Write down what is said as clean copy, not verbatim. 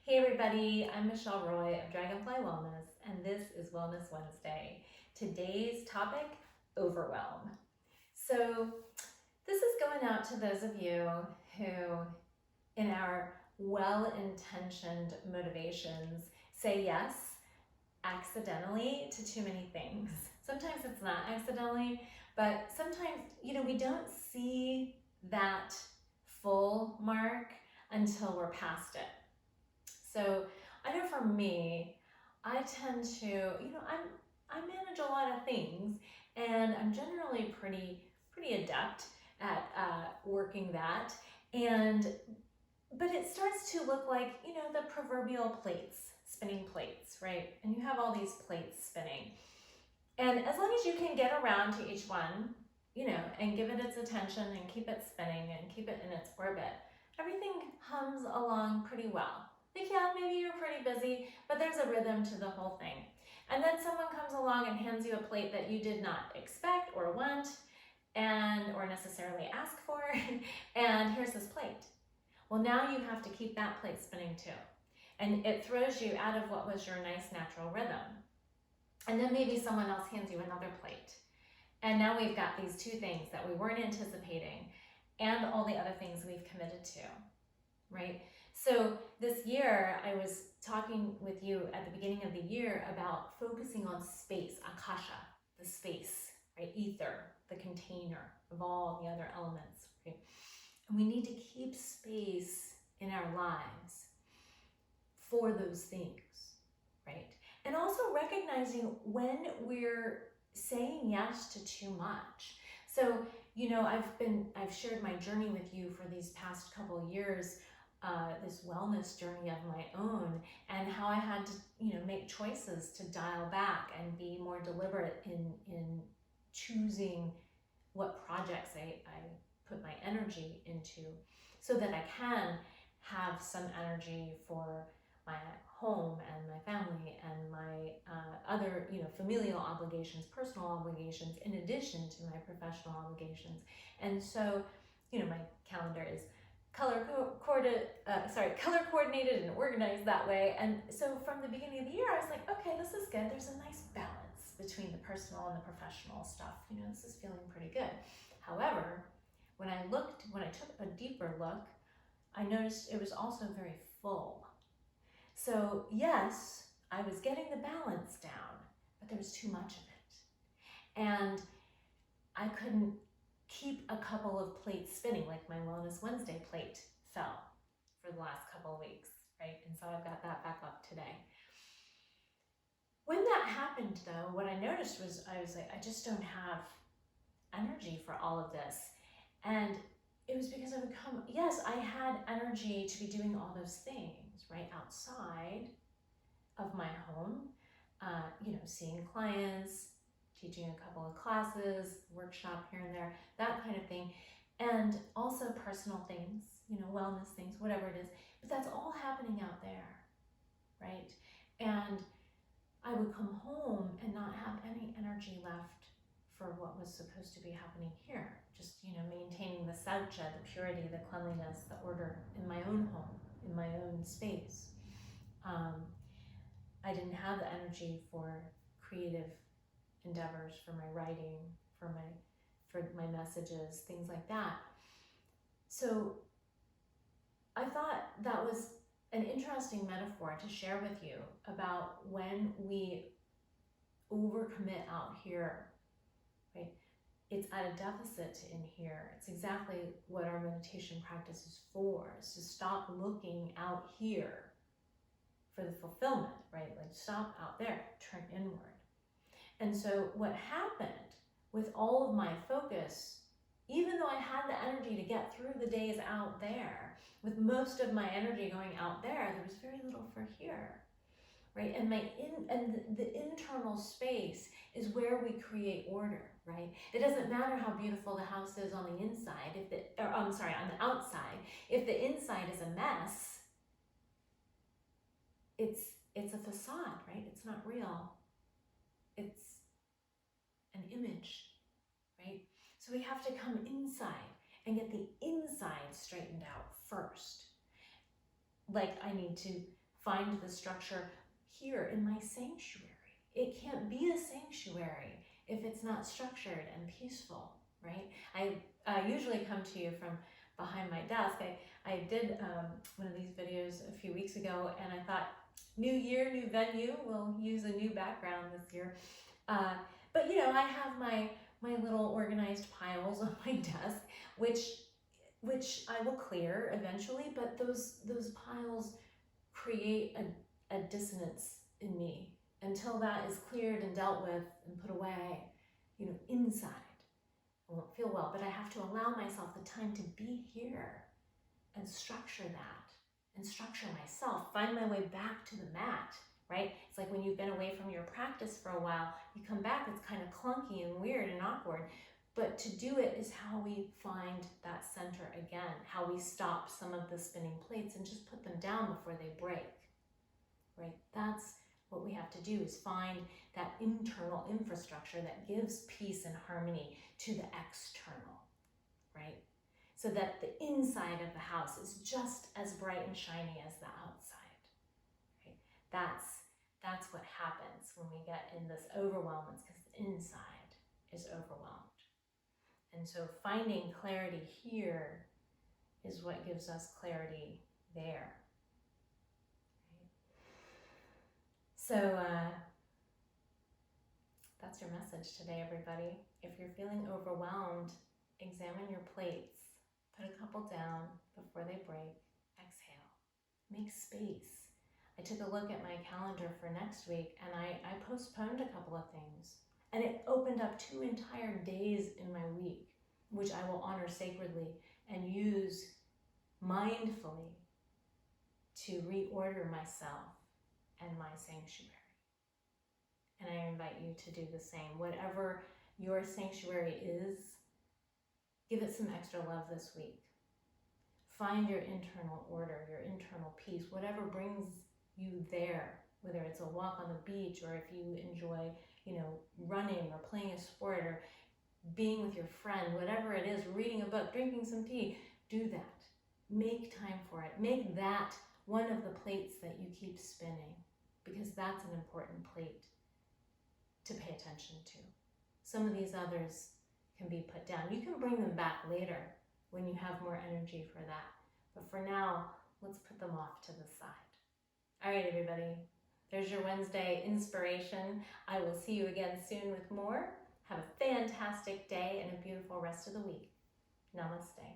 Hey everybody, I'm Michelle Roy of Dragonfly Wellness, and this is Wellness Wednesday. Today's topic, overwhelm. So this is going out to those of you who, in our well-intentioned motivations, say yes accidentally to too many things. Sometimes it's not accidentally, but sometimes, we don't see that full mark until we're past it. So I know for me, I tend to, I manage a lot of things, and I'm generally pretty adept at working that. But it starts to look like, the proverbial plates, spinning plates, right? And you have all these plates spinning. And as long as you can get around to each one, and give it its attention and keep it spinning and keep it in its orbit, everything hums along pretty well. Like, yeah, maybe you're pretty busy, but there's a rhythm to the whole thing. And then someone comes along and hands you a plate that you did not expect or want or necessarily ask for, and here's this plate. Well, now you have to keep that plate spinning too. And it throws you out of what was your nice natural rhythm. And then maybe someone else hands you another plate. And now we've got these two things that we weren't anticipating and all the other things we've committed to, right? So this year, I was talking with you at the beginning of the year about focusing on space, akasha, the space, right? Ether, the container of all the other elements, right? And we need to keep space in our lives for those things, right? And also recognizing when we're saying yes to too much. So, I've shared my journey with you for these past couple of years, this wellness journey of my own, and how I had to, make choices to dial back and be more deliberate in choosing what projects I put my energy into, so that I can have some energy for my home and my family and my other, familial obligations, personal obligations, in addition to my professional obligations. And so, my calendar is color coordinated and organized that way. And so from the beginning of the year, I was like, okay, this is good. There's a nice balance between the personal and the professional stuff. This is feeling pretty good. However, when I took a deeper look, I noticed it was also very full. So yes, I was getting the balance down, but there was too much of it. And I couldn't keep a couple of plates spinning, like my Wellness Wednesday plate fell for the last couple of weeks, right? And so I've got that back up today. When that happened though, what I noticed was I was like, I just don't have energy for all of this. And it was because I had energy to be doing all those things, right, outside of my home, seeing clients, teaching a couple of classes, workshop here and there, that kind of thing, and also personal things, wellness things, whatever it is, but that's all happening out there, right? And I would come home and not have any energy left for what was supposed to be happening here. Just, maintaining the saucha, the purity, the cleanliness, the order in my own home, in my own space. I didn't have the energy for creative endeavors, for my writing, for my messages, things like that. So I thought that was an interesting metaphor to share with you about when we overcommit out here, right? It's at a deficit in here. It's exactly what our meditation practice is for, is to stop looking out here for the fulfillment, right? Like, stop out there, turn inward. And so what happened with all of my focus, even though I had the energy to get through the days out there, with most of my energy going out there was very little for here, right? And the internal space is where we create order, right? It doesn't matter how beautiful the house is on the inside, on the outside. If the inside is a mess, it's a facade, right? It's not real. It's an image, right? So we have to come inside and get the inside straightened out first. Like, I need to find the structure here in my sanctuary. It can't be a sanctuary if it's not structured and peaceful, right? I usually come to you from behind my desk. I did one of these videos a few weeks ago, and I thought, new year, new venue, we'll use a new background this year. But I have my little organized piles on my desk, which I will clear eventually, but those piles create a dissonance in me. Until that is cleared and dealt with and put away, inside, I won't feel well. But I have to allow myself the time to be here and structure that and structure myself, find my way back to the mat, right? It's like when you've been away from your practice for a while, you come back, it's kind of clunky and weird and awkward. But to do it is how we find that center again, how we stop some of the spinning plates and just put them down before they break, right? That's what we have to do, is find that internal infrastructure that gives peace and harmony to the external, right? So that the inside of the house is just as bright and shiny as the outside, right? That's what happens when we get in this overwhelm. It's because the inside is overwhelmed. And so finding clarity here is what gives us clarity there. So that's your message today, everybody. If you're feeling overwhelmed, examine your plates. Put a couple down before they break. Exhale. Make space. I took a look at my calendar for next week, and I postponed a couple of things. And it opened up 2 entire days in my week, which I will honor sacredly and use mindfully to reorder myself and my sanctuary. And I invite you to do the same. Whatever your sanctuary is, give it some extra love this week. Find your internal order, your internal peace, whatever brings you there, whether it's a walk on the beach, or if you enjoy, running or playing a sport or being with your friend, whatever it is, reading a book, drinking some tea, do that. Make time for it. Make that one of the plates that you keep spinning, because that's an important plate to pay attention to. Some of these others can be put down. You can bring them back later when you have more energy for that. But for now, let's put them off to the side. All right, everybody. There's your Wednesday inspiration. I will see you again soon with more. Have a fantastic day and a beautiful rest of the week. Namaste.